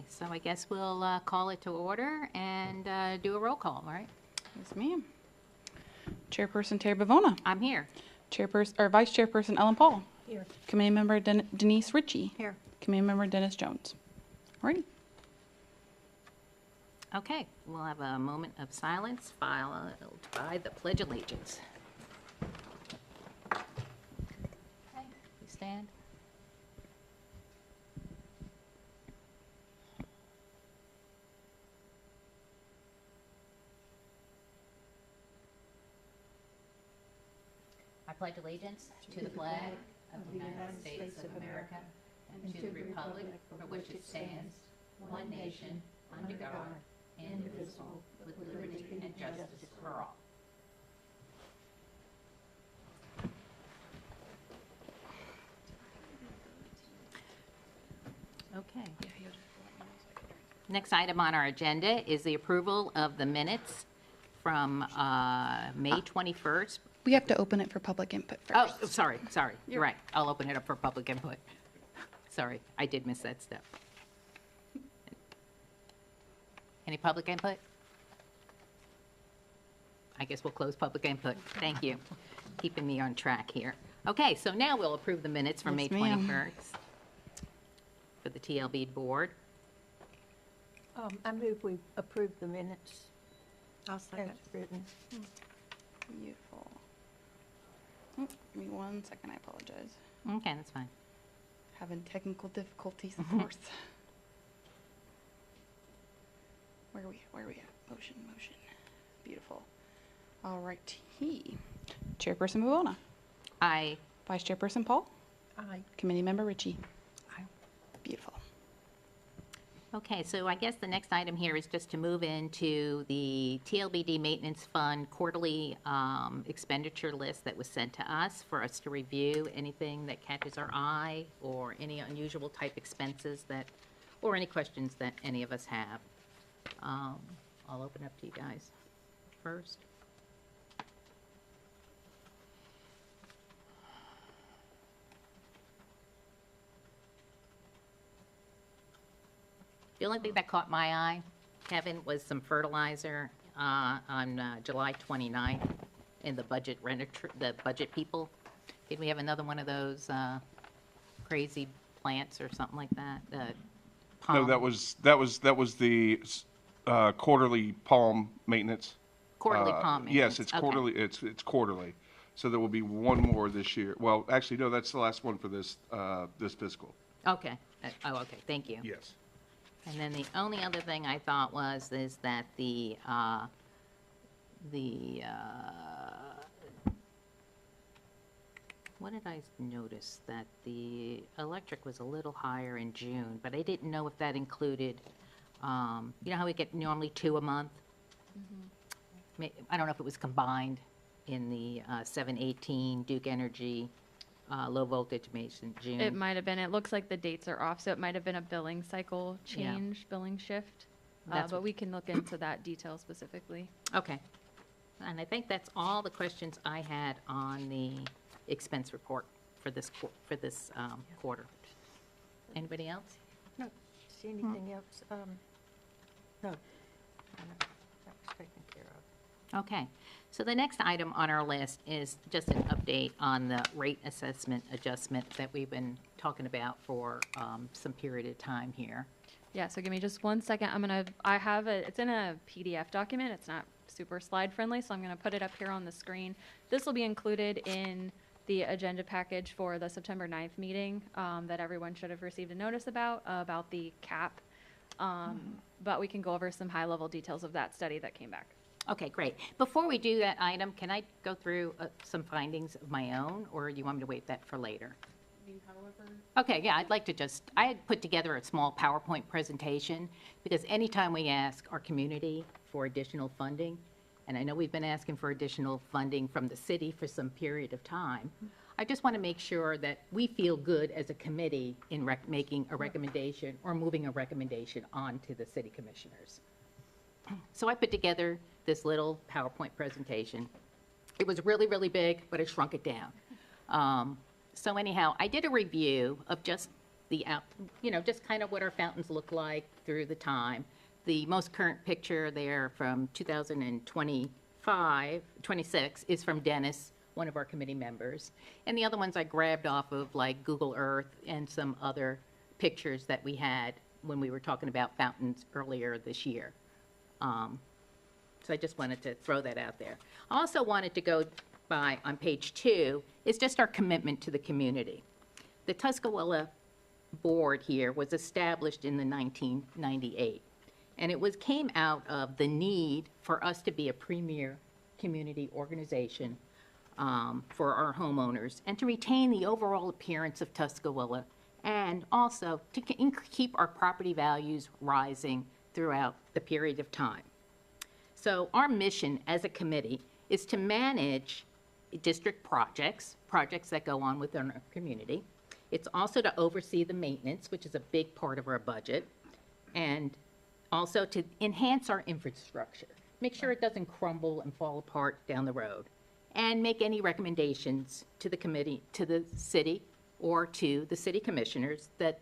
so I guess we'll call it to order and do a roll call, all right? Yes, ma'am. Chairperson Terry Bavona. I'm here. Vice Chairperson Ellen Paul. Here. Committee Member Denise Ritchie. Here. Committee Member Dennis Jones. Alrighty. Okay, we'll have a moment of silence followed by the Pledge of Allegiance. Okay, we stand. I pledge allegiance to the flag of the United States of America and to the republic for which it stands, one nation, under God, indivisible, with liberty and justice for all. Okay. Next item on our agenda is the approval of the minutes from May 21st. We have to open it for public input Oh, first. sorry, you're right. I'll open it up for public input. Sorry, I did miss that step. Any public input? I guess we'll close public input. Thank you. Keeping me on track here. Okay, so now we'll approve the minutes from May Yes, ma'am. 21st for the TLB board. I move we approve the minutes I'll as second. written. Beautiful. Oh, give me 1 second, I apologize. Okay, that's fine. Having technical difficulties, of course. Where are we at? Motion. Beautiful. All right. Chairperson Bavona. Aye. Vice Chairperson Paul. Aye. Committee Member Ritchie. Aye. Beautiful. Okay, so I guess the next item here is just to move into the TLBD Maintenance Fund quarterly expenditure list that was sent to us for us to review anything that catches our eye or any unusual type expenses that, or any questions that any of us have. I'll open up to you guys first. The only thing that caught my eye, Kevin, was some fertilizer on July 29th in the budget the budget people. Did we have another one of those crazy plants or something like that? No, Palm- that was the quarterly palm maintenance. Quarterly palm Yes, maintenance. it's Okay. quarterly, it's quarterly. So there will be one more this year. Well, actually, no, that's the last one for this fiscal. Okay. Okay, thank you. Yes. And then the only other thing I thought is that what did I notice? That the electric was a little higher in June, but I didn't know if that included, you know how we get normally 2 a month? I don't know if it was combined in the 718 Duke Energy low voltage Mason June. It might have been. It looks like the dates are off, so it might have been a billing cycle change, billing shift. That's But what- we can look into that detail specifically. Okay. And I think that's all the questions I had on the expense report for this quarter. Anybody else? No, see anything else? No. That was taken care of. Okay. So the next item on our list is just an update on the rate assessment adjustment that we've been talking about for some period of time here. Yeah, so give me just 1 second. It's in a PDF document. It's not super slide friendly, so I'm gonna put it up here on the screen. This will be included in the agenda package for the September 9th meeting that everyone should have received a notice about the cap. But we can go over some high-level details of that study that came back. Okay, great. Before we do that item, can I go through some findings of my own, or do you want me to wait that for later? Okay, yeah, I'd like to I had put together a small PowerPoint presentation, because anytime we ask our community for additional funding, and I know we've been asking for additional funding from the city for some period of time, I just want to make sure that we feel good as a committee in making a recommendation or moving a recommendation on to the city commissioners. So I put together this little PowerPoint presentation. It was really, really big, but I shrunk it down. So anyhow, I did a review of just just kind of what our fountains look like through the time. The most current picture there from 26 is from Dennis, one of our committee members. And the other ones I grabbed off of like Google Earth and some other pictures that we had when we were talking about fountains earlier this year. So I just wanted to throw that out there. I also wanted to go by, on page 2, is just our commitment to the community. The Tuscarora board here was established in the 1998, and it came out of the need for us to be a premier community organization for our homeowners and to retain the overall appearance of Tuscarora, and also to keep our property values rising throughout the period of time. So our mission as a committee is to manage district projects that go on within our community. It's also to oversee the maintenance, which is a big part of our budget, and also to enhance our infrastructure, make sure it doesn't crumble and fall apart down the road, and make any recommendations to the committee, to the city, or to the city commissioners that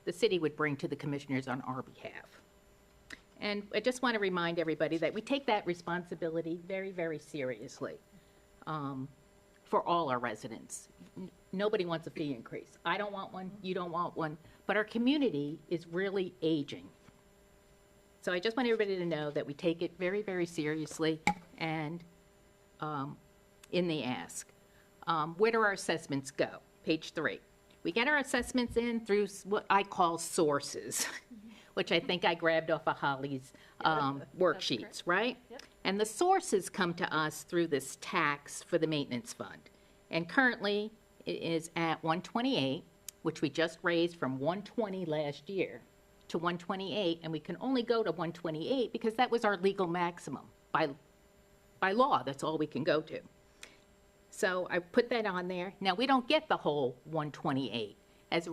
the city would bring to the commissioners on our behalf. And I just want to remind everybody that we take that responsibility very, very seriously for all our residents. Nobody wants a fee increase. I don't want one, you don't want one, but our community is really aging. So I just want everybody to know that we take it very, very seriously and in the ask. Where do our assessments go? Page 3. We get our assessments in through what I call sources, which I think I grabbed off of Holly's worksheets, right? Yep. And the sources come to us through this tax for the maintenance fund. And currently, it is at 128, which we just raised from 120 last year to 128, and we can only go to 128 because that was our legal maximum. By law, that's all we can go to. So I put that on there. Now, we don't get the whole 128. As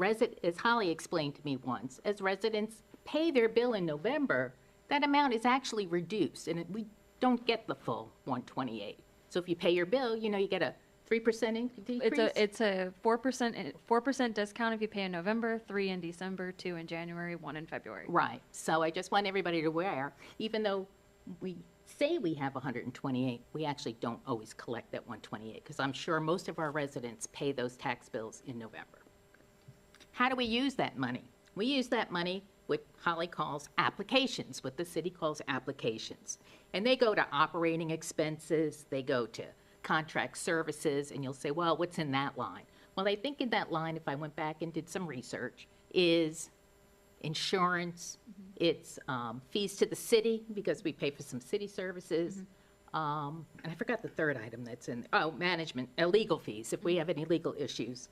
Holly explained to me once, as residents pay their bill in November, that amount is actually reduced, and we don't get the full 128. So if you pay your bill, you get a 3% decrease. It's a 4% discount if you pay in November, 3 in December, 2 in January, 1 in February. Right. So I just want everybody to aware, even though we say we have 128, we actually don't always collect that 128, because I'm sure most of our residents pay those tax bills in November. How do we use that money? We use that money, what Holly calls applications, what the city calls applications. And they go to operating expenses, they go to contract services, and you'll say, well, what's in that line? Well, I think in that line, if I went back and did some research, is insurance, it's fees to the city, because we pay for some city services, and I forgot the third item that's in, management, legal fees, if we have any legal issues,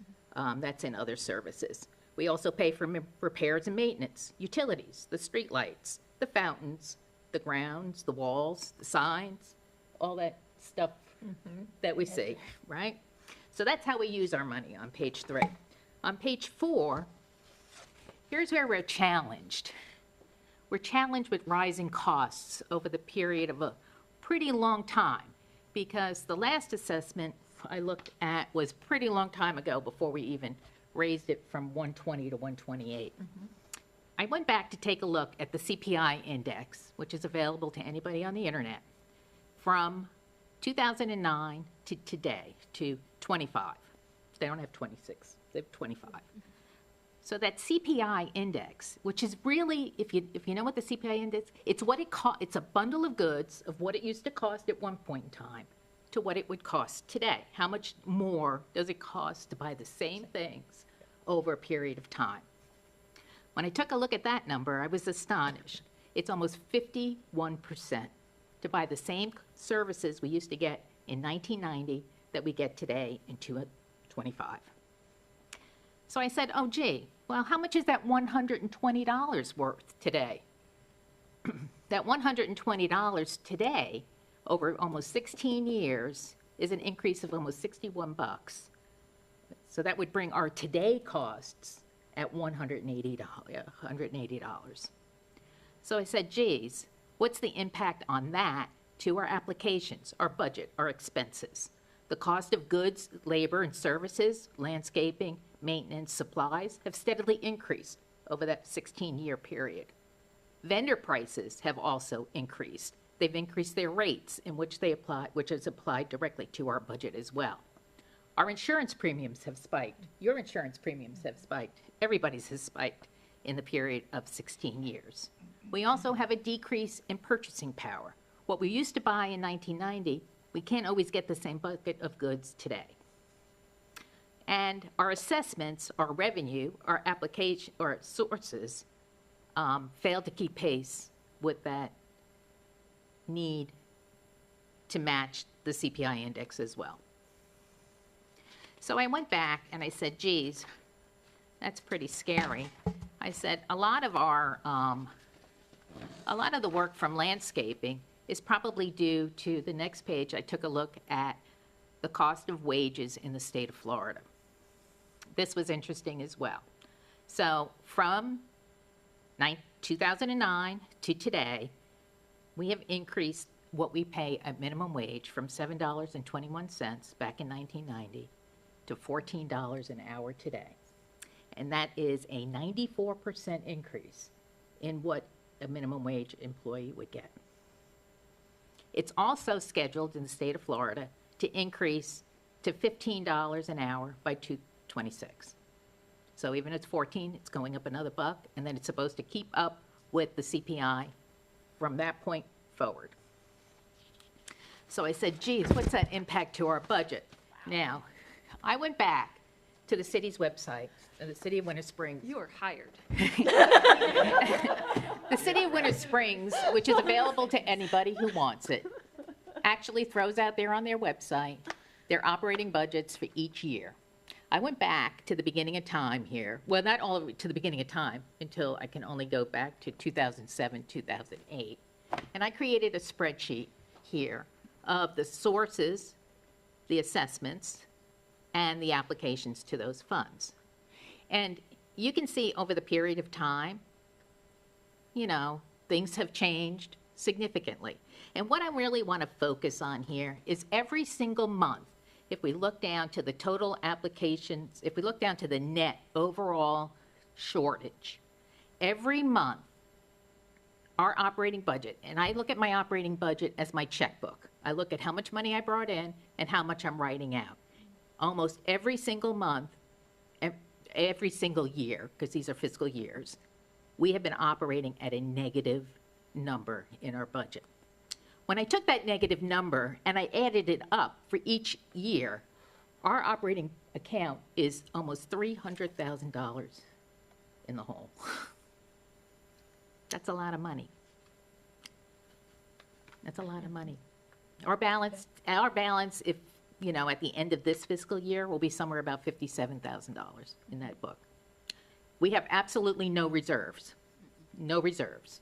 that's in other services. We also pay for repairs and maintenance, utilities, the street lights, the fountains, the grounds, the walls, the signs, all that stuff that we see, right? So that's how we use our money on page 3. On page 4, here's where we're challenged. We're challenged with rising costs over the period of a pretty long time, because the last assessment I looked at was a pretty long time ago before we even raised it from 120 to 128. I went back to take a look at the CPI index, which is available to anybody on the internet, from 2009 to today, to 25. They don't have 26, they have 25. So that CPI index, which is really, if you know what the CPI index, it's what it's a bundle of goods of what it used to cost at one point in time to what it would cost today. How much more does it cost to buy the same things over a period of time? When I took a look at that number, I was astonished. It's almost 51% to buy the same services we used to get in 1990 that we get today in 2025. So I said, oh, gee, well, how much is that $120 worth today? That $120 today, over almost 16 years, is an increase of almost $61. So that would bring our today costs at $180. So I said, geez, what's the impact on that to our applications, our budget, our expenses? The cost of goods, labor, and services, landscaping, maintenance, supplies have steadily increased over that 16-year period. Vendor prices have also increased. They've increased their rates in which they apply, which is applied directly to our budget as well. Our insurance premiums have spiked. Your insurance premiums have spiked. Everybody's has spiked in the period of 16 years. We also have a decrease in purchasing power. What we used to buy in 1990, we can't always get the same bucket of goods today. And our assessments, our revenue, our application, our sources failed to keep pace with that need to match the CPI index as well. So I went back and I said, geez, that's pretty scary. I said, a lot of the work from landscaping is probably due to the next page. I took a look at the cost of wages in the state of Florida. This was interesting as well. So from 2009 to today, we have increased what we pay at minimum wage from $7.21 back in 1990 to $14 an hour today. And that is a 94% increase in what a minimum wage employee would get. It's also scheduled in the state of Florida to increase to $15 an hour by 2026. So even if it's 14, it's going up another buck, and then it's supposed to keep up with the CPI from that point forward. So I said, geez, what's that impact to our budget? Now, I went back to the city's website, the City of Winter Springs. You are hired. The City of Winter Springs, which is available to anybody who wants it, actually throws out there on their website their operating budgets for each year. I went back to the beginning of time here. Well, not all the way to the beginning of time, until I can only go back to 2007, 2008. And I created a spreadsheet here of the sources, the assessments, and the applications to those funds. And you can see over the period of time, you know, things have changed significantly. And what I really want to focus on here is every single month, if we look down to the total applications, if we look down to the net overall shortage, every month, our operating budget, and I look at my operating budget as my checkbook. I look at how much money I brought in and how much I'm writing out. Almost every single month, every single year, because these are fiscal years, we have been operating at a negative number in our budget. When I took that negative number and I added it up for each year, our operating account is almost $300,000 in the hole. That's a lot of money. That's a lot of money. Our balance, if, you know, at the end of this fiscal year, will be somewhere about $57,000 in that book. We have absolutely no reserves. No reserves.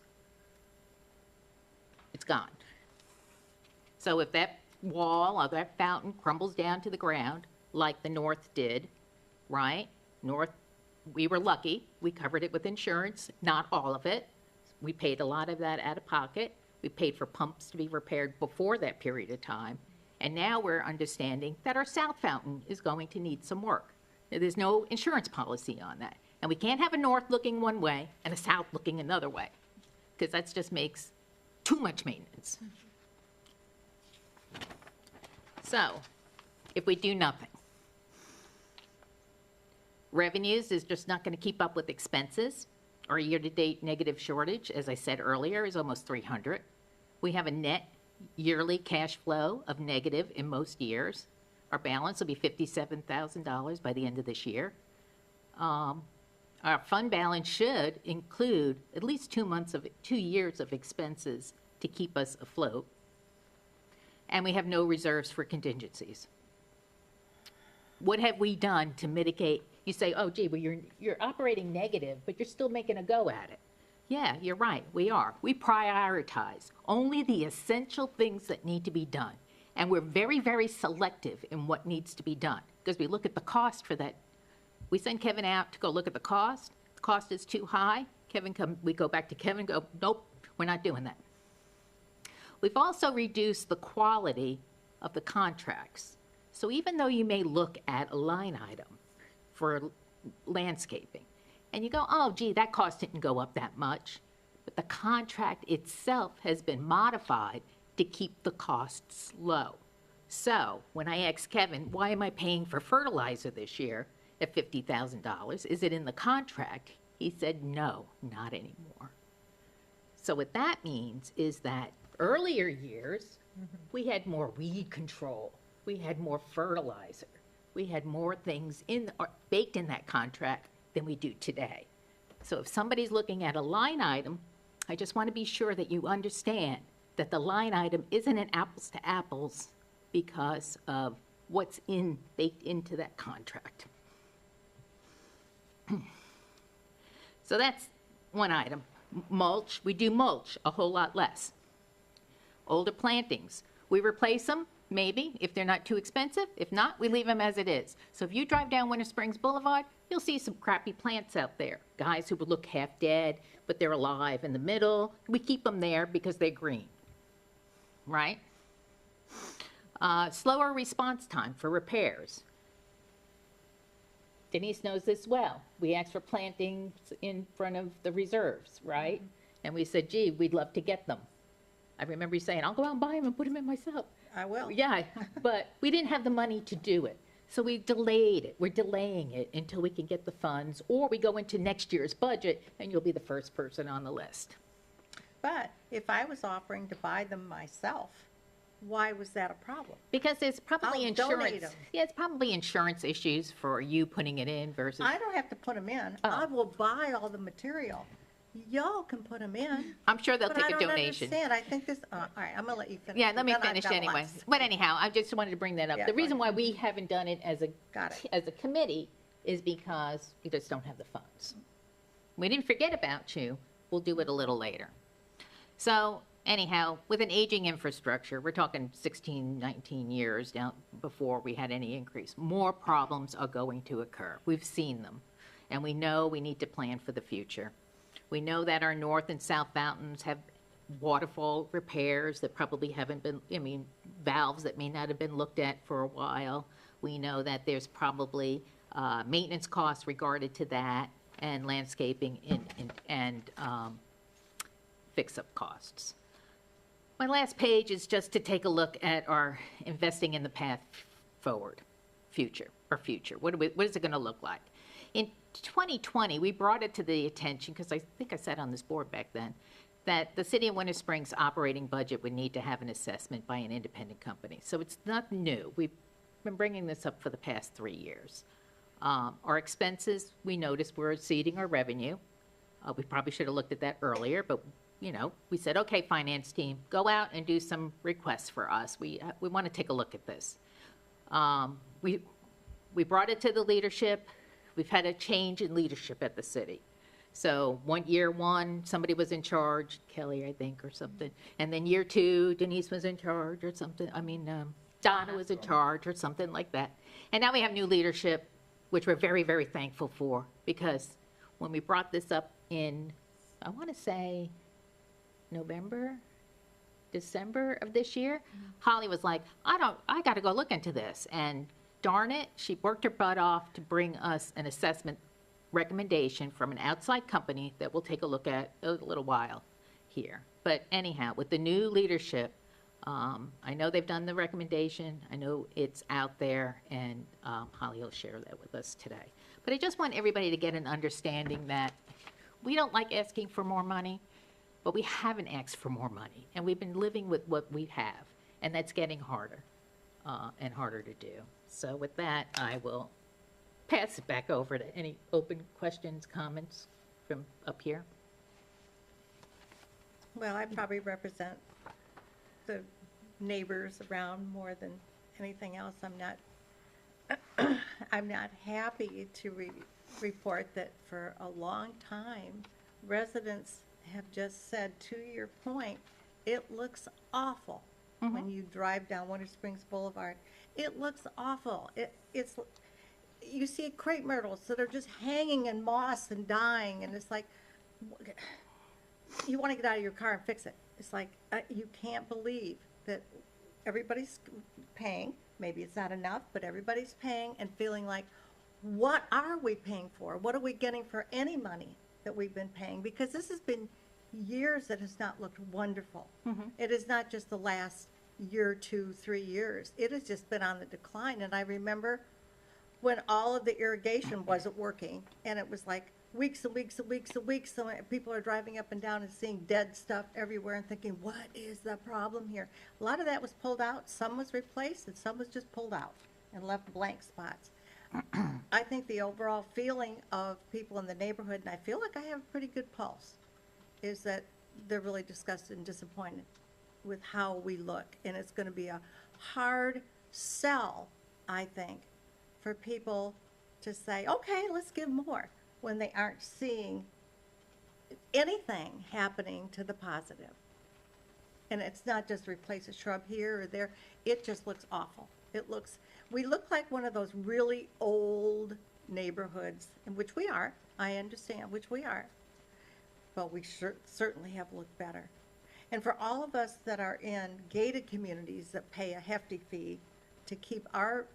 It's gone. So if that wall or that fountain crumbles down to the ground, like the North did, right? North, we were lucky. We covered it with insurance, not all of it. We paid a lot of that out of pocket. We paid for pumps to be repaired before that period of time. And now we're understanding that our south fountain is going to need some work. There's no insurance policy on that. And we can't have a north looking one way and a south looking another way, because that just makes too much maintenance. So, if we do nothing, revenues is just not going to keep up with expenses. Our year-to-date negative shortage, as I said earlier, is almost 300. We have a net yearly cash flow of negative in most years. Our balance will be $57,000 by the end of this year. Our fund balance should include at least 2 years of expenses to keep us afloat. And we have no reserves for contingencies. What have we done to mitigate? You say, oh, gee, well, you're operating negative, but you're still making a go at it. Yeah, you're right, we are. We prioritize only the essential things that need to be done. And we're very, very selective in what needs to be done, because we look at the cost for that. We send Kevin out to go look at the cost. The cost is too high. We go back to Kevin, go, nope, we're not doing that. We've also reduced the quality of the contracts. So even though you may look at a line item for landscaping, and you go, oh, gee, that cost didn't go up that much, but the contract itself has been modified to keep the costs low. So when I asked Kevin, why am I paying for fertilizer this year at $50,000? Is it in the contract? He said, no, not anymore. So what that means is that earlier years, we had more weed control, we had more fertilizer, we had more things baked in that contract than we do today. So if somebody's looking at a line item, I just want to be sure that you understand that the line item isn't an apples to apples because of what's baked into that contract. So that's one item. Mulch, we do mulch a whole lot less. Older plantings, we replace them, maybe, if they're not too expensive. If not, we leave them as it is. So if you drive down Winter Springs Boulevard, you'll see some crappy plants out there. Guys who would look half dead, but they're alive in the middle. We keep them there because they're green, right? Slower response time for repairs. Denise knows this well. We asked for plantings in front of the reserves, right? And we said, gee, we'd love to get them. I remember you saying, I'll go out and buy them and put them in myself. I will. Yeah, but we didn't have the money to do it. So we delayed it. We're delaying it until we can get the funds, or we go into next year's budget and you'll be the first person on the list. But if I was offering to buy them myself, why was that a problem? Because it's probably I'll donate insurance. 'em. Yeah, it's probably insurance issues for you putting it in versus. I don't have to put them in. Oh. I will buy all the material. Y'all can put them in. I'm sure they'll But take I a don't donation. understand. I think this, all right, I'm gonna let you finish. Yeah, let me Then I've finish got anyway. lots. But anyhow, I just wanted to bring that up. Yeah, The reason go why we haven't done it Got it. as a committee is because we just don't have the funds. We didn't forget about you. We'll do it a little later. So anyhow, with an aging infrastructure, we're talking 16, 19 years down before we had any increase. More problems are going to occur. We've seen them. And we know we need to plan for the future. We know that our north and south fountains have waterfall repairs that probably haven't been, valves that may not have been looked at for a while. We know that there's probably maintenance costs regarded to that and landscaping and fix-up costs. My last page is just to take a look at our investing in the path forward, future. What is it going to look like? In 2020, we brought it to the attention, because I think I said on this board back then, that the City of Winter Springs operating budget would need to have an assessment by an independent company. So it's not new. We've been bringing this up for the past 3 years. Our expenses, we noticed, were exceeding our revenue. We probably should have looked at that earlier, but we said, okay, finance team, go out and do some requests for us. We want to take a look at this. We brought it to the leadership. We've had a change in leadership at the city. So year one, somebody was in charge, Kelly, I think, or something. And then year two, Denise was in charge or something. Donna was in charge or something like that. And now we have new leadership, which we're very, very thankful for, because when we brought this up in, I want to say, December of this year, Holly was like, I got to go look into this. And darn it, she worked her butt off to bring us an assessment recommendation from an outside company that we'll take a look at a little while here. But anyhow, with the new leadership, I know they've done the recommendation. I know it's out there, and Holly will share that with us today. But I just want everybody to get an understanding that we don't like asking for more money, but we haven't asked for more money. And we've been living with what we have, and that's getting harder and harder to do. So with that, I will pass it back over to any open questions, comments from up here. Well, I probably represent the neighbors around more than anything else. I'm not happy to report that for a long time, residents have just said, to your point, it looks awful when you drive down Winter Springs Boulevard. It looks awful. It's you see crepe myrtles that are just hanging in moss and dying, and it's like, you want to get out of your car and fix it. It's like, you can't believe that everybody's paying Maybe it's not enough, but everybody's paying and feeling like, what are we paying for? What are we getting for any money that we've been paying? Because this has been years that has not looked wonderful. It is not just the last year, 2, 3 years. It has just been on the decline. And I remember when all of the irrigation wasn't working, and it was like weeks and weeks and weeks and weeks, so people are driving up and down and seeing dead stuff everywhere and thinking, what is the problem here? A lot of that was pulled out, some was replaced, and some was just pulled out and left blank spots. I think the overall feeling of people in the neighborhood, and I feel like I have a pretty good pulse, is that they're really disgusted and disappointed with how we look. And it's gonna be a hard sell, I think, for people to say, okay, let's give more, when they aren't seeing anything happening to the positive. And it's not just replace a shrub here or there, it just looks awful. We look like one of those really old neighborhoods, in which we are, I understand, which we are, but we certainly have looked better. And for all of us that are in gated communities that pay a hefty fee to keep our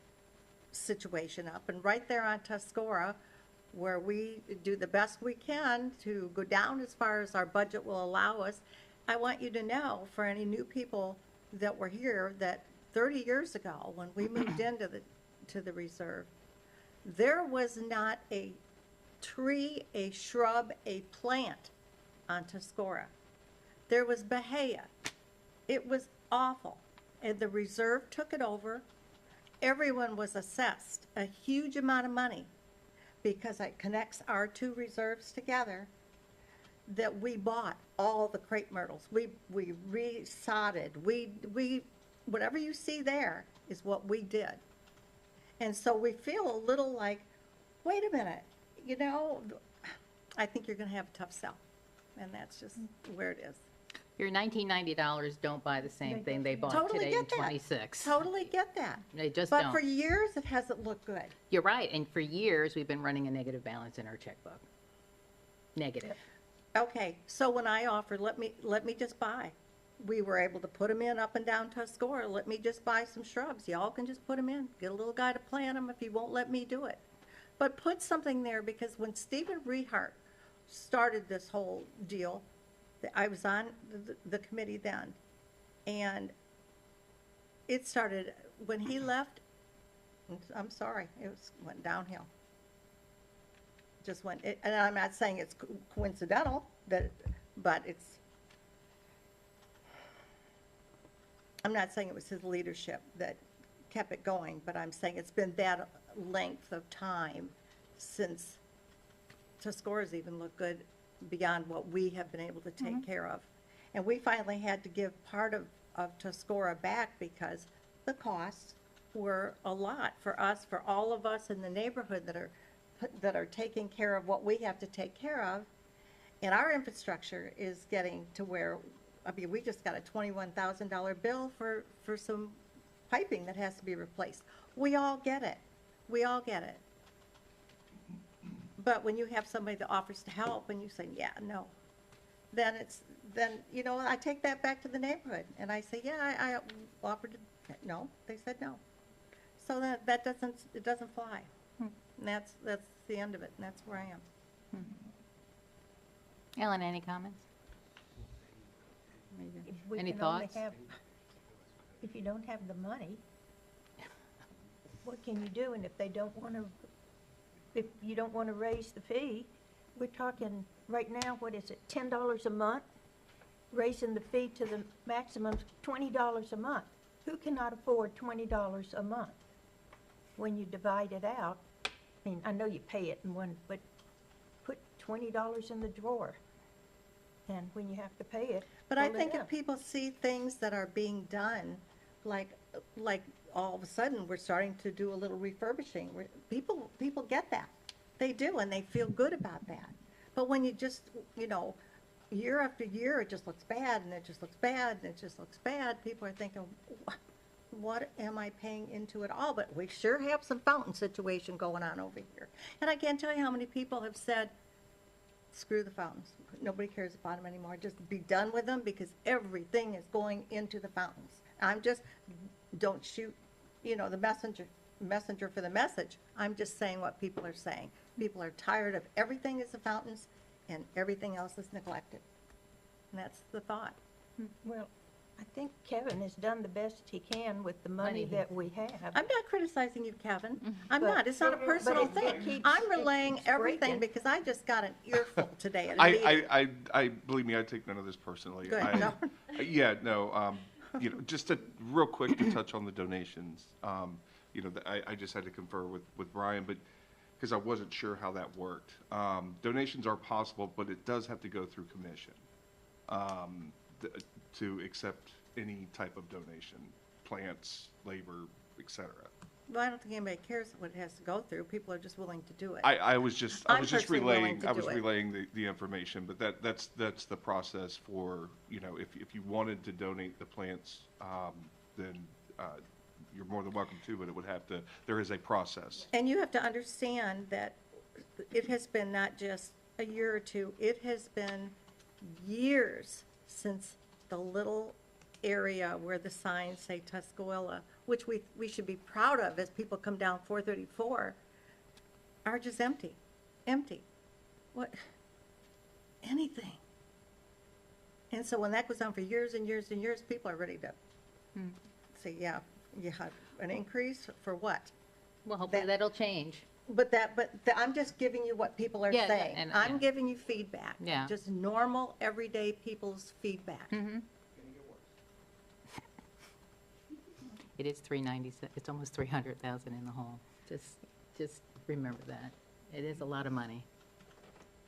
situation up, and right there on Tuscarora, where we do the best we can to go down as far as our budget will allow us, I want you to know, for any new people that were here, that 30 years ago, when we moved into the reserve, there was not a tree, a shrub, a plant on Tuscarora. There was bahia. It was awful. And the reserve took it over. Everyone was assessed a huge amount of money, because it connects our two reserves together, that we bought all the crepe myrtles. We resodded. We whatever you see there is what we did. And so we feel a little like, wait a minute, I think you're going to have a tough sell. And that's just where it is. Your $1990 don't buy the same thing they bought Totally today in get that. 26. Totally get that. They just But don't. for years, it hasn't looked good. You're right, and for years, we've been running a negative balance in our checkbook. Negative. Okay, so when I offered, let me just buy, we were able to put them in up and down Tuscarora. Let me just buy some shrubs. Y'all can just put them in. Get a little guy to plant them if he won't let me do it. But put something there, because when Stephen Rehart started this whole deal, I was on the committee then, and it started, when he left, I'm sorry, went downhill. Just went, and I'm not saying it's coincidental, but I'm not saying it was his leadership that kept it going, but I'm saying it's been that length of time since Tuscarora's even looked good beyond what we have been able to take care of. And we finally had to give part of Tuscarora back, because the costs were a lot for us, for all of us in the neighborhood that are taking care of what we have to take care of. And our infrastructure is getting to where, we just got a $21,000 bill for some piping that has to be replaced. We all get it. We all get it. But when you have somebody that offers to help and you say, yeah, no, then I take that back to the neighborhood and I say, yeah, I offered to, no, they said no. So that doesn't fly. And that's the end of it, and that's where I am. Ellen, any comments? If we Any can only thoughts? if you don't have the money, what can you do? And if you don't want to raise the fee, we're talking right now, what is it, $10 a month? Raising the fee to the maximum $20 a month. Who cannot afford $20 a month? When you divide it out, I know you pay it in one, but put $20 in the drawer. And when you have to pay it, But I pull it think if out. people see things that are being done, like all of a sudden, we're starting to do a little refurbishing. People get that. They do, and they feel good about that. But when you just, year after year, it just looks bad, and it just looks bad, and it just looks bad, people are thinking, what am I paying into it all? But we sure have some fountain situation going on over here. And I can't tell you how many people have said, screw the fountains. Nobody cares about them anymore. Just be done with them, because everything is going into the fountains. Don't shoot the messenger for the message. I'm just saying what people are saying. People are tired of everything is the fountains and everything else is neglected. And that's the thought. Well, I think Kevin has done the best he can with the money Money. that we have. I'm not criticizing you, Kevin. I'm But- not. It's not a personal but it thing. keeps- I'm it relaying keeps everything breaking. because I just got an earful today at a meeting. I believe me, I take none of this personally. Go ahead, Yeah, no, just to, real quick to touch on the donations. I just had to confer with Brian, but, because I wasn't sure how that worked. Donations are possible, but it does have to go through commission, to accept any type of donation, plants, labor, et cetera. Well, I don't think anybody cares what it has to go through. People are just willing to do it. I was just I'm personally willing relaying, to I was do it. relaying the information, but that's the process for, if you wanted to donate the plants, then, you're more than welcome to, but it would have to, there is a process. And you have to understand that it has been not just a year or two, it has been years since the little area where the signs say Tuscola, which we should be proud of as people come down 434, are just empty. What? Anything. And so when that goes on for years and years and years, people are ready to say, yeah, you have an increase for what? Well, hopefully that'll change. But I'm just giving you what people are Yeah, saying. and- I'm yeah. giving you feedback. Yeah. Just normal, everyday people's feedback. It is 397, it's almost 300,000 in the hole. Just remember that. It is a lot of money.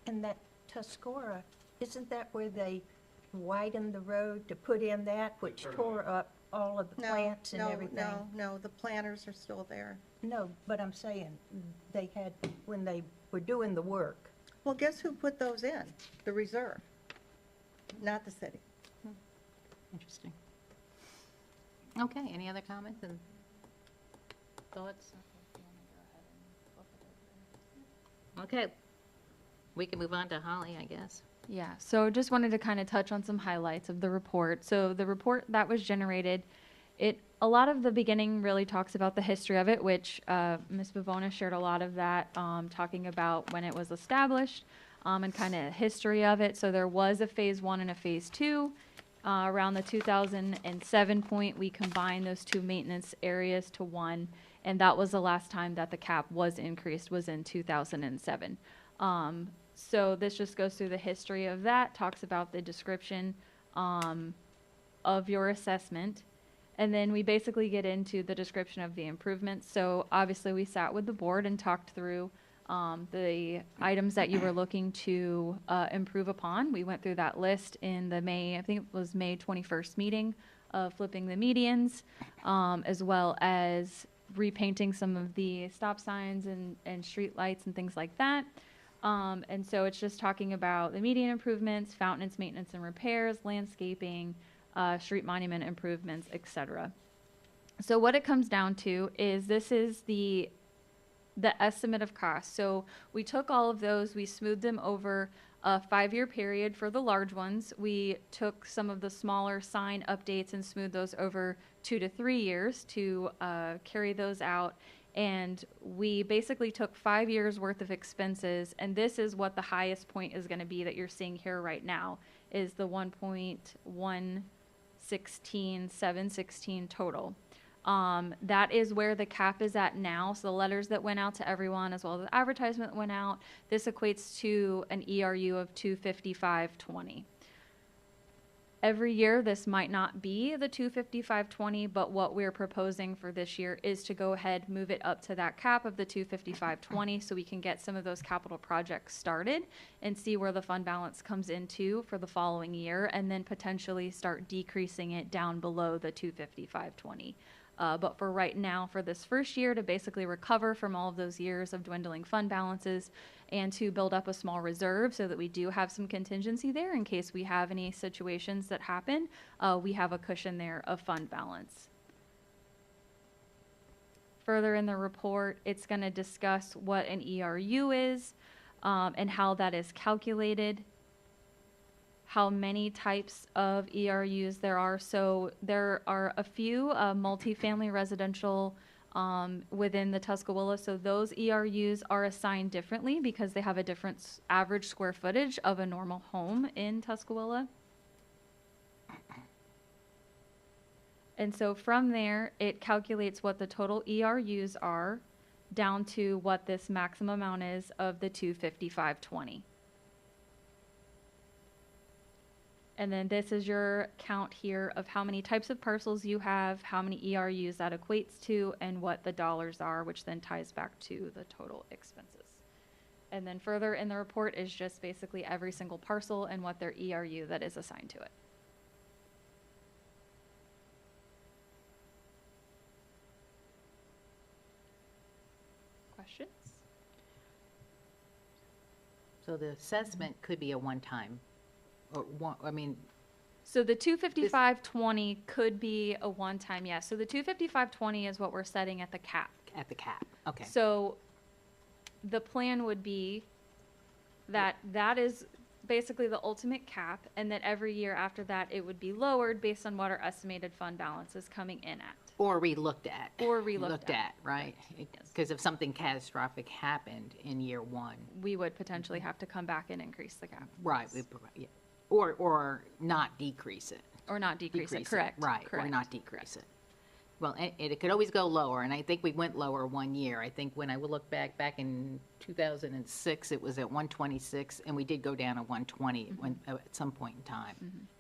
And that Tuscarora, isn't that where they widened the road to put in that, which tore up all of the plants and everything? No, the planters are still there. No, but I'm saying, they had, when they were doing the work. Well, guess who put those in? The reserve, not the city. Interesting. Okay, any other comments and thoughts? Okay, we can move on to Holly, I guess. Yeah, so just wanted to kind of touch on some highlights of the report. So the report that was generated, a lot of the beginning really talks about the history of it, which Ms. Bavona shared a lot of that, talking about when it was established and kind of history of it. So there was a phase 1 and a phase 2. Around the 2007 point, we combined those two maintenance areas to one, and that was the last time that the cap was increased, was in 2007. So this just goes through the history of that, talks about the description of your assessment, and then we basically get into the description of the improvements. So obviously we sat with the board and talked through the items that you were looking to improve upon. We went through that list in the I think it was May 21st meeting of flipping the medians, as well as repainting some of the stop signs and street lights and things like that. And so it's just talking about the median improvements, fountains, maintenance and repairs, landscaping, street monument improvements, etc. So what it comes down to is this is the estimate of cost. So we took all of those, we smoothed them over a 5-year period for the large ones. We took some of the smaller sign updates and smoothed those over 2 to 3 years to carry those out. And we basically took 5 years worth of expenses, and this is what the highest point is going to be that you're seeing here right now, is the 1.116716 total. That is where the cap is at now. So the letters that went out to everyone, as well as the advertisement that went out, this equates to an ERU of 255.20. Every year, this might not be the 255.20, but what we're proposing for this year is to go ahead, move it up to that cap of the 255.20 so we can get some of those capital projects started and see where the fund balance comes into for the following year, and then potentially start decreasing it down below the 255.20. But for right now, for this first year, to basically recover from all of those years of dwindling fund balances and to build up a small reserve so that we do have some contingency there in case we have any situations that happen, we have a cushion there of fund balance. Further in the report, it's going to discuss what an ERU is and how that is calculated, how many types of ERUs there are. So there are a few multifamily residential within the Tuscaloosa. So those ERUs are assigned differently because they have a different average square footage of a normal home in Tuscaloosa. And so from there, it calculates what the total ERUs are down to what this maximum amount is of the 255.20. And then this is your count here of how many types of parcels you have, how many ERUs that equates to, and what the dollars are, which then ties back to the total expenses. And then further in the report is just basically every single parcel and what their ERU that is assigned to it. Questions? So the assessment could be a one-time, or one, I mean, So the 255.20 could be a one-time, yes. So the 255.20 is what we're setting at the cap. at the cap, okay. So the plan would be that that is basically the ultimate cap, and that every year after that, it would be lowered based on what our estimated fund balance is coming in at. Or re-looked at. Or re-looked at, Right? Yes. Because if something catastrophic happened in year one, We would potentially have to come back and increase the cap. right, yeah. Or not decrease it. Or not decrease it, correct. Right, or correct. not decrease it. Well, it could always go lower, and I think we went lower one year. I think when I would look back in 2006, it was at 126, and we did go down to 120 at some point in time.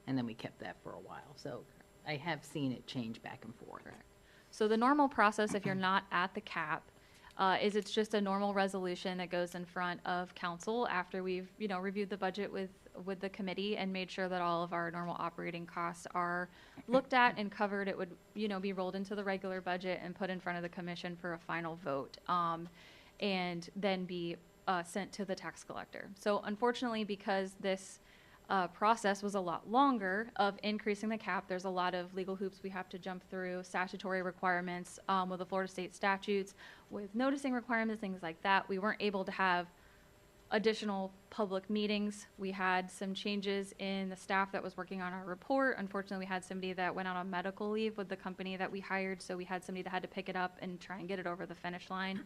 And then we kept that for a while. So I have seen it change back and forth. Correct. So the normal process, if you're not at the cap, is it's just a normal resolution that goes in front of council after we've, reviewed the budget with the committee and made sure that all of our normal operating costs are looked at and covered. It would, be rolled into the regular budget and put in front of the commission for a final vote, and then be sent to the tax collector. So unfortunately, because this process was a lot longer of increasing the cap, there's a lot of legal hoops we have to jump through, statutory requirements with the Florida state statutes, with noticing requirements, things like that. We weren't able to have additional public meetings. We had some changes in the staff that was working on our report. Unfortunately, we had somebody that went out on medical leave with the company that we hired, so we had somebody that had to pick it up and try and get it over the finish line.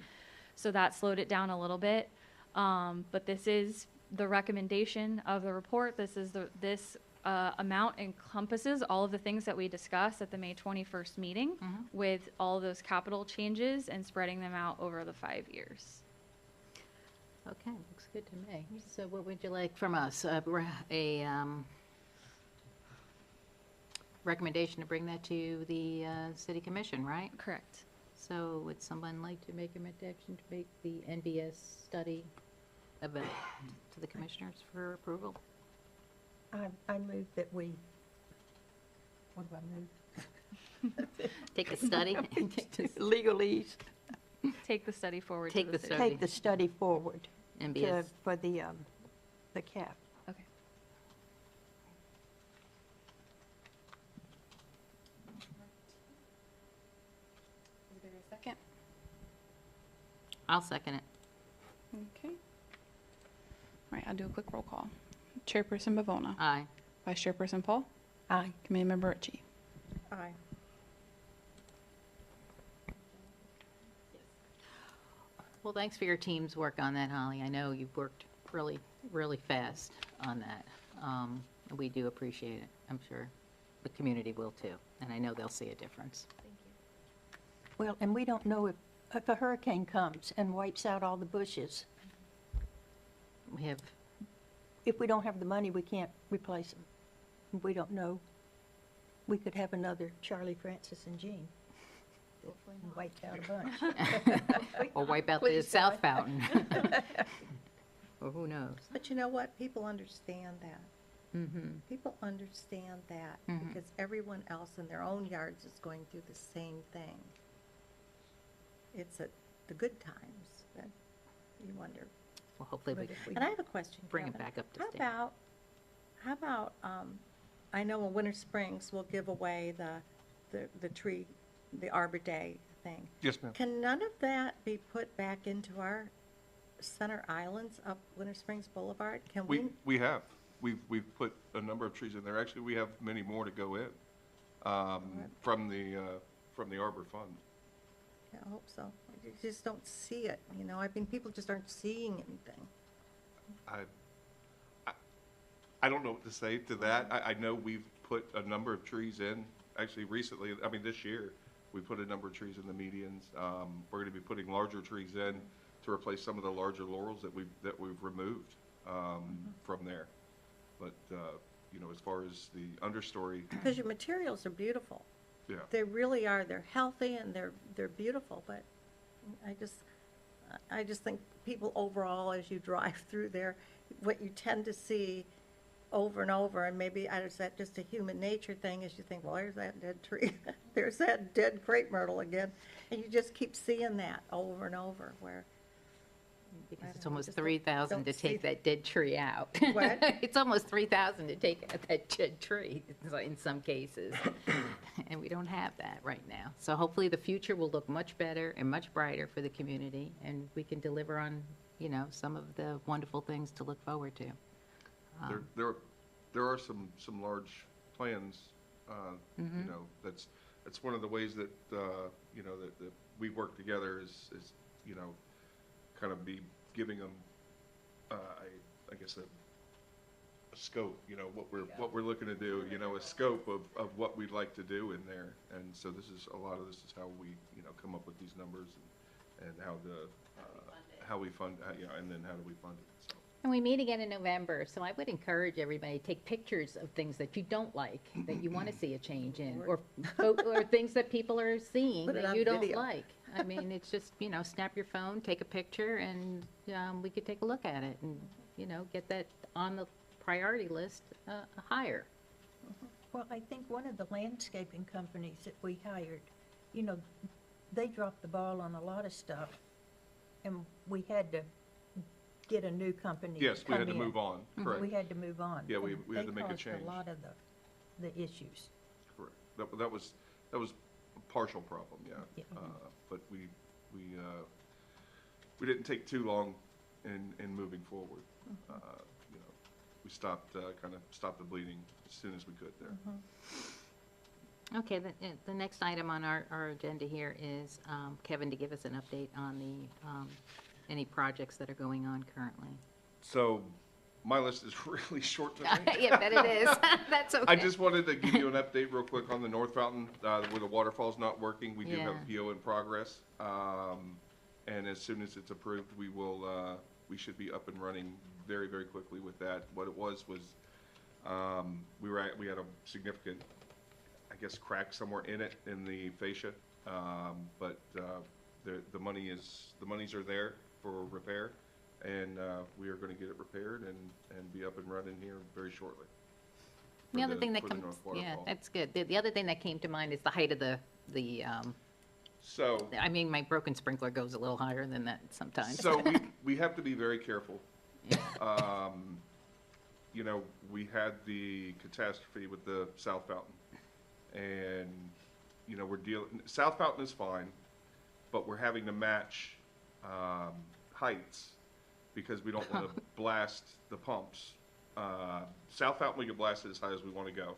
So that slowed it down a little bit. But this is the recommendation of the report. This amount encompasses all of the things that we discussed at the May 21st meeting with all of those capital changes and spreading them out over the 5 years. Okay, looks good to me. So what would you like from us? A recommendation to bring that to the city commission, right? Correct. So would someone like to make a recommendation to make the NBS study available to the commissioners for approval? I move that we, what do I move? Take a study? Legalese, Take the study forward Take to the the city. study. take the study forward to, NBS. for the cap. Okay. Is there a second? I'll second it. Okay. All right, I'll do a quick roll call. Chairperson Bavona. Aye. Vice Chairperson Paul. Aye. Committee Member Ritchie. Aye. Well, thanks for your team's work on that, Holly. I know you've worked really, really fast on that. We do appreciate it. I'm sure the community will too, and I know they'll see a difference. Well, and we don't know if a hurricane comes and wipes out all the bushes. We have, If we don't have the money, we can't replace them. We don't know. We could have another Charlie, Francis, and Jean. Wiped out a bunch. or wipe out the Please South don't. Fountain. Or who knows? But you know what? People understand that. Mm-hmm. People understand that Mhm. because everyone else in their own yards is going through the same thing. It's the good times that you wonder. Well, hopefully we But if we- And I have a question, bring it Kevin. back up to How standard. about, I know in Winter Springs, we'll give away the tree, the Arbor Day thing. Yes, ma'am. Can none of that be put back into our center islands up Winter Springs Boulevard? Can we? We have. we've put a number of trees in there. Actually, we have many more to go in, from the Arbor Fund. Yeah, I hope so. You just don't see it, you know, I mean, people just aren't seeing anything. I don't know what to say to that. I know we've put a number of trees in, actually recently, I mean, this year, we put a number of trees in the medians. We're gonna be putting larger trees in to replace some of the larger laurels that we've removed, from there. But, you know, as far as the understory, Because your materials are beautiful. yeah. They really are. They're healthy and they're beautiful, but I just think people overall, as you drive through there, what you tend to see over and over, and maybe is that just a human nature thing, is you think, well, there's that dead tree, there's that dead crepe myrtle again, and you just keep seeing that over and over, where, Because it's don't know, almost just don't- 3,000 to don't see take that dead tree out. What? It's almost 3,000 to take out that dead tree in some cases. And we don't have that right now. So hopefully the future will look much better and much brighter for the community, and we can deliver on, you know, some of the wonderful things to look forward to. There are some large plans, you know, that's one of the ways that, you know, that we work together is, you know, kind of be giving them, I guess, a scope, you know, what we're looking to do, you know, a scope of what we'd like to do in there. And so a lot of this is how we, you know, come up with these numbers and how we fund, you know, and then how do we fund it, so. And we meet again in November, so I would encourage everybody to take pictures of things that you don't like, that you want to see a change in, or things that people are seeing Put it that on you don't video. like. I mean, it's just, you know, snap your phone, take a picture, and we could take a look at it and, you know, get that on the priority list higher. Well, I think one of the landscaping companies that we hired, you know, they dropped the ball on a lot of stuff, and we had to get a new company to Yes, we had to come in. move on, correct. We had to move on. Yeah, we and had to make a They change. caused a lot of the issues. Correct. That was a partial problem, yeah. Yeah. But we didn't take too long in moving forward. You know, we stopped the bleeding as soon as we could there. Okay, the next item on our agenda here is Kevin to give us an update on the, any projects that are going on currently. So my list is really short today. Yeah, bet it is. That's okay. I just wanted to give you an update real quick on the North Fountain, where the waterfall's not working. We do have a Yeah. PO in progress. And as soon as it's approved, we should be up and running very, very quickly with that. What it was, we had a significant, I guess, crack somewhere in it, in the fascia. But the monies are there for repair, and we are going to get it repaired and be up and running here very shortly. The for other thing that for the comes, North yeah, Waterfall. that's good. The other thing that came to mind is the height of the, So, I mean, my broken sprinkler goes a little higher than that sometimes. so we have to be very careful. You know, we had the catastrophe with the South Fountain, and, you know, South Fountain is fine, but we're having to match heights because we don't want to blast the pumps. South Fountain, we can blast it as high as we want to go.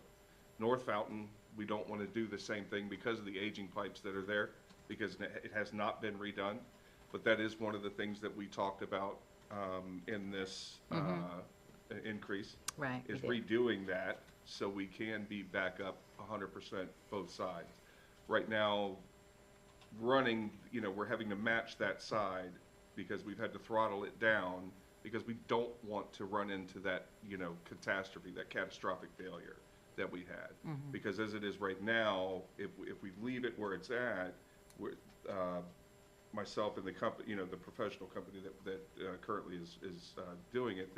North Fountain, we don't want to do the same thing because of the aging pipes that are there, because it has not been redone. But that is one of the things that we talked about in this increase, Right, we is did. redoing that so we can be back up 100% both sides. Right now, running, you know, we're having to match that side because we've had to throttle it down because we don't want to run into that, you know, catastrophe, that catastrophic failure that we had. Because as it is right now, if we leave it where it's at, myself and the company, you know, the professional company that currently is doing it,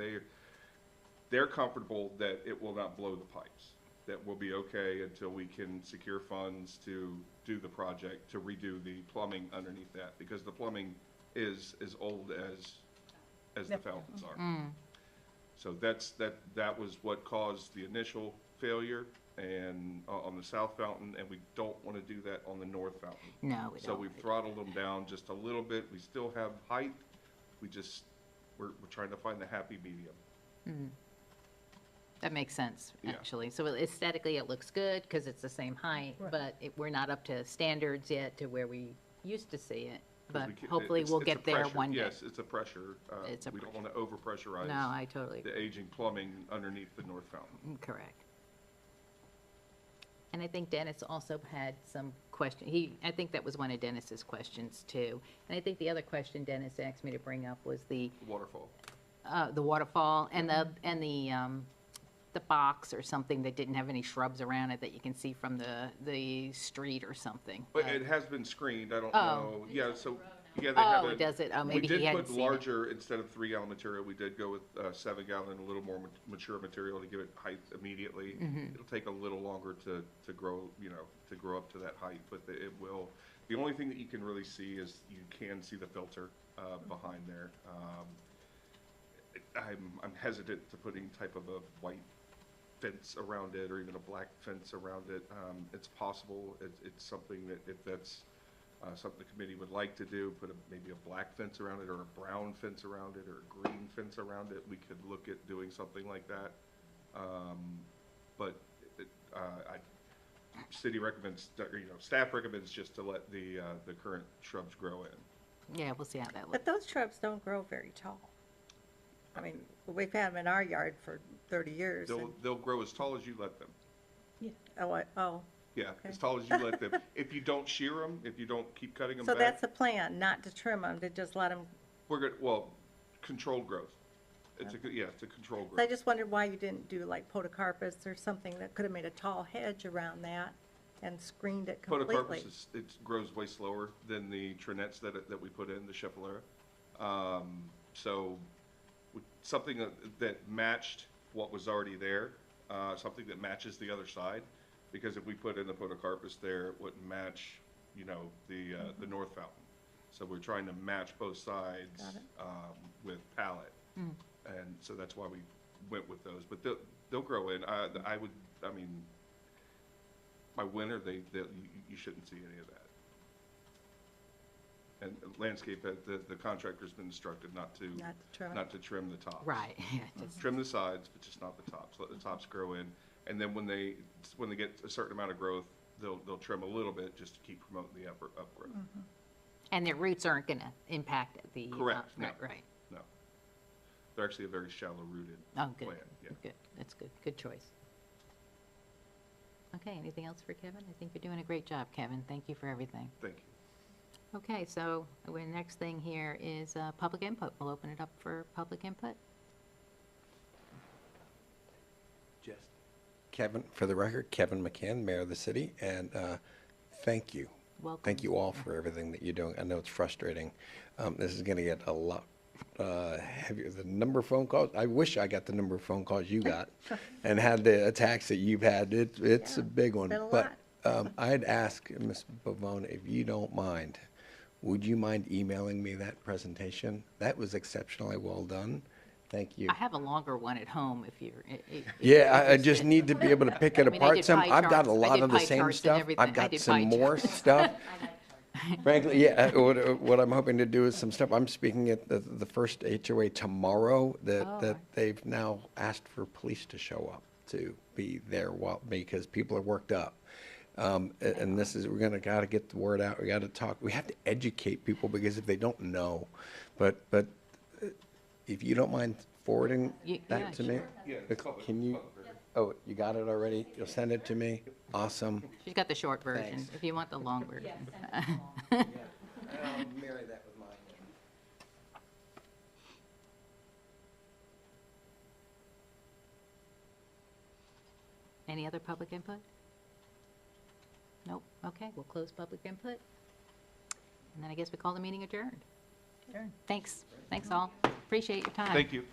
they're comfortable that it will not blow the pipes, that we'll be okay until we can secure funds to do the project, to redo the plumbing underneath that, because the plumbing is as old as the fountains are. So that was what caused the initial failure and on the South Fountain, and we don't want to do that on the North Fountain. No, we So don't. we've throttled them down just a little bit. We still have height. We're trying to find the happy medium. That makes sense, Yeah. actually. So aesthetically, it looks good because it's the same height, Right. but we're not up to standards yet to where we used to see it. 'Cause But we ca- hopefully, it's- we'll it's a get there pressure- one day. Yes, it's a pressure. It's a We don't want to over-pressurize. No, I totally agree. The aging plumbing underneath the north fountain. Correct. And I think Dennis also had some question, I think that was one of Dennis's questions too. And I think the other question Dennis asked me to bring up was the Waterfall. waterfall and the box or something that didn't have any shrubs around it that you can see from the street or something. But it has been screened, I don't Oh. know. Yeah, so, yeah, they have Oh, a. it does it? Oh, We maybe he did hadn't put seen it. larger, instead of 3-gallon material, we did go with 7-gallon, a little more mature material to give it height immediately. Mm-hmm. It'll take a little longer to grow, to grow up to that height, but it will. The only thing that you can really see is you can see the filter behind there. I'm hesitant to put any type of a white fence around it or even a black fence around it. It's possible, it's something that if that's something the committee would like to do, put maybe a black fence around it or a brown fence around it or a green fence around it, we could look at doing something like that. But city recommends, staff recommends just to let the current shrubs grow in. Yeah, we'll see how that looks. But those shrubs don't grow very tall. I mean, we've had them in our yard for 30 years. They'll grow as tall as you let them. Oh, Yeah, Okay. as tall as you let them. If you don't shear them, if you don't keep cutting them so back. that's the plan, not to trim them, to just let them, We're good, well, controlled growth. It's it's a controlled I growth. just wondered why you didn't do like podocarpus or something that could have made a tall hedge around that and screened it completely. Podocarpus it grows way slower than the trinettes that we put in, the Schefflera. So something that matched what was already there, something that matches the other side. Because if we put in the podocarpus there, it wouldn't match, the north fountain. So we're trying to match both sides Got it. with pallet. And so that's why we went with those. But they'll grow in. I mean, by winter, you shouldn't see any of that. And landscape, the contractor's been instructed not to trim it. not to trim the tops. Right, yeah, just, Trim the sides, but just not the tops. Let the tops grow in. And then when they get a certain amount of growth, they'll trim a little bit just to keep promoting the upgrowth. and their roots aren't gonna impact the. Correct, no. Right. No. They're actually a very shallow rooted Oh, good, plant. Yeah. good, that's good, good choice. Okay, anything else for Kevin? I think you're doing a great job, Kevin. Thank you for everything. Thank you. Okay, so the next thing here is public input. We'll open it up for public input. Kevin, for the record, Kevin McCann, Mayor of the city, and thank you. Welcome. Thank you all for everything that you're doing. I know it's frustrating. This is going to get a lot heavier. The number of phone calls, I wish I got the number of phone calls you got and had the attacks that you've had. It's a big one. been a But I'd ask Ms. Bavone, if you don't mind, would you mind emailing me that presentation? That was exceptionally well done. Thank you. I have a longer one at home if you're. Yeah, I just need to be able to pick it I mean, I apart did some. pie I've got charts. a I lot did of the pie same charts and stuff. everything. I've I got did some pie more charts. stuff. Frankly, yeah, what I'm hoping to do is some stuff. I'm speaking at the first HOA tomorrow that they've now asked for police to show up to be there because people are worked up. And this is, we're gotta get the word out. We gotta talk. We have to educate people because if they don't know, but if you don't mind forwarding Yeah, that to me? sure. Yeah, it's public- Can you, public record. oh, you got it already? You'll send it to me? Awesome. She's got the short version, Thanks. if you want the long version. I'll marry that with mine. Any other public input? Nope, okay, we'll close public input. And then I guess we call the meeting adjourned. Thanks all, appreciate your time. Thank you.